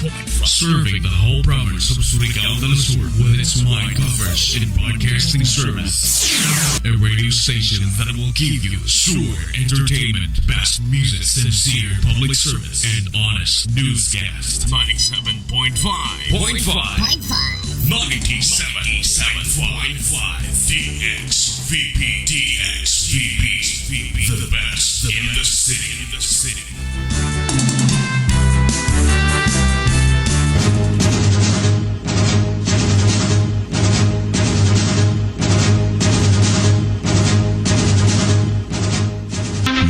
Serving the whole province of Surigao del Sur with its wide coverage and broadcasting service. A radio station that will give you sure entertainment, best music, sincere public service, and honest newscast. 97.5. 97.5 DXVP. The best in the city.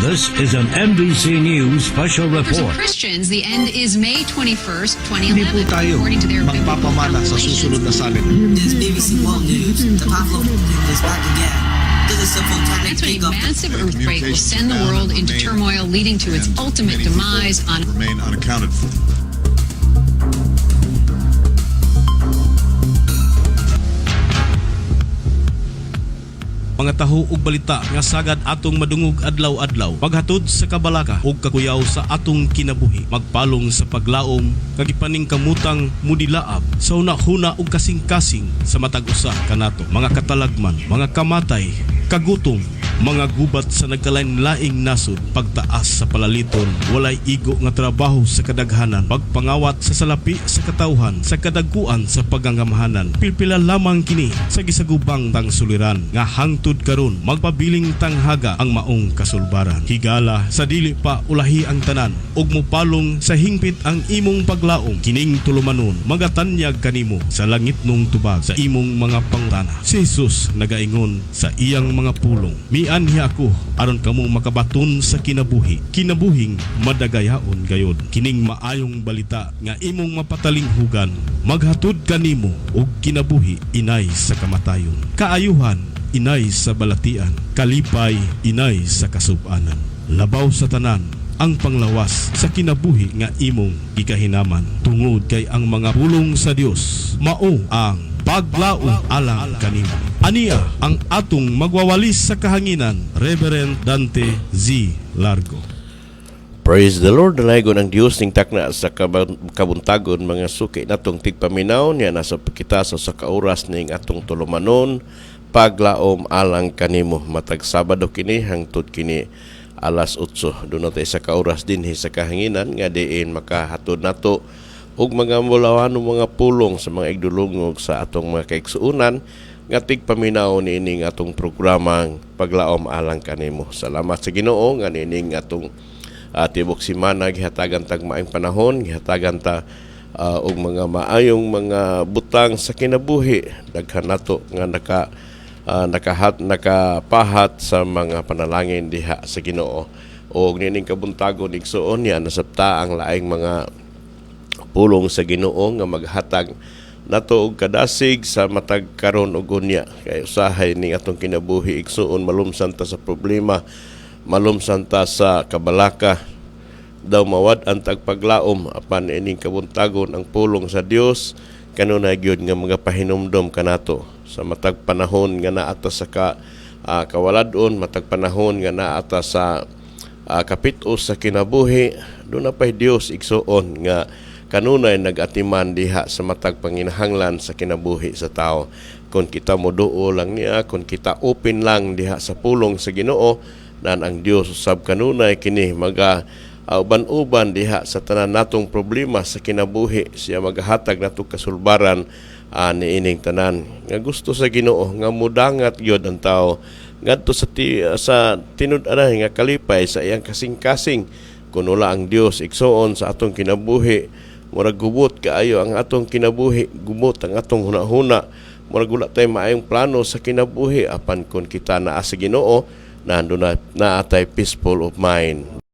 This is an NBC News special For report. Christians, the end is May 21st, Hindi po 2011, tayo according to their magpapamana sa susunod na salin. This BBC World News. The Pavlov is back again. This is a volcanic That's when peak a of massive earthquake will send the world into turmoil, leading to its ultimate demise on remain unaccounted for. Mga taho ug balita nga sagad atong madungog adlaw-adlaw, maghatod sa kabalaka ug kakuyaw sa atong kinabuhi, magpalong sa paglaom kagipaning kamutang mudilaab sa una-huna ug kasing-kasing sa matag usa kanato, mga katalagman, mga kamatay, kagutom, mga gubat sa nagkalain-laing nasod, pagtaas sa palaliton, walay igo nga trabaho sa kadaghanan, pagpangawat sa salapi sa katawhan, sa kadagkuan sa pagangamahanan. Pilpila lamang kini sa gisagubang tang suliran nga hangtod karon magpabiling tanghaga ang maong kasulbaran. Higala sa dili pa ulahi ang tanan ug mopalong sa hingpit ang imong paglaom, kining tulumanon magatanyag kanimo sa langit nung tubag sa imong mga pangtana. Si Jesus nagaingon sa iyang mga pulong, mianhi ako aron kamo makabaton sa kinabuhing madagayaon gayod. Kining maayong balita nga imong mapatalinghugan maghatod kanimo og kinabuhi inay sa kamatayon, kaayuhan inay sa balatian, kalipay inay sa kasub-anan. Labaw sa tanan ang panglawas sa kinabuhi nga imong gikahinaman, tungod kay ang mga pulong sa Dios mao ang paglaom alang kanimo. Aniya ang atong magwawalis sa kahanginan, Reverend Dante Z. Largo. Praise the Lord. Dalaygon ang Dios ning takna sa kabuntagon mga suki natong tigpaminaw niya nasa kita sa kauras ning atong tulumanon, paglaom alang kanimo. Matag Sabado kini hangtod kini alas 8. Doon natin sa kauras din sa kahanginan nga diin makahatod nato ug mga mulawan mga pulong sa mga igdulungog sa atong mga kaigsuunan nga tigpaminaw niining atong programang paglaom alang kanimo. Salamat sa Ginoo nga niining atong tibok semana gihatagan tag maayong panahon, gihatagan ta og mga maayong mga butang sa kinabuhi. Daghan nato nga nakapahat sa mga panalangin diha sa Ginoo. Og nining kabuntagon igsuon niya nasabta ang laing mga pulong sa Ginoo nga maghatag nato og kadasig sa matag karon ug unya, kay usahay ning atong kinabuhi igsuon malumsan ta sa problema, malumsan ta sa kabalaka, daw mawad ang tagpaglaom apan ining kabuntagon ang pulong sa Dios kanunay gyud nga mga pahinumdom kanato sa matag panahon nga naata sa kawaladon, matag panahon nga naata sa kapit-os sa kinabuhi. Doon na pa'y Dios igsuon nga kanunay nag-atiman diha sa matag panginahanglan sa kinabuhi sa tao. Kung kita moduo lang niya, kung kita open lang diha sa pulong sa Ginoo, nan ang Dios usab kanunay kini uban-uban diha sa tanan natong problema sa kinabuhi. Siya maghatag nato kasulbaran niining tanan nga gusto sa Ginoo nga mudangat gyud ang tao ngadto sa tinud-anay nga kalipay sa iyang kasing-kasing. Kuno ang Dios igsuon sa atong kinabuhi, murag gubot kaayo ang atong kinabuhi, gubot ang atong hunahuna, murag wala tay maayong plano sa kinabuhi apan kun kita naa sa Ginoo, nandun na atay peaceful of mind.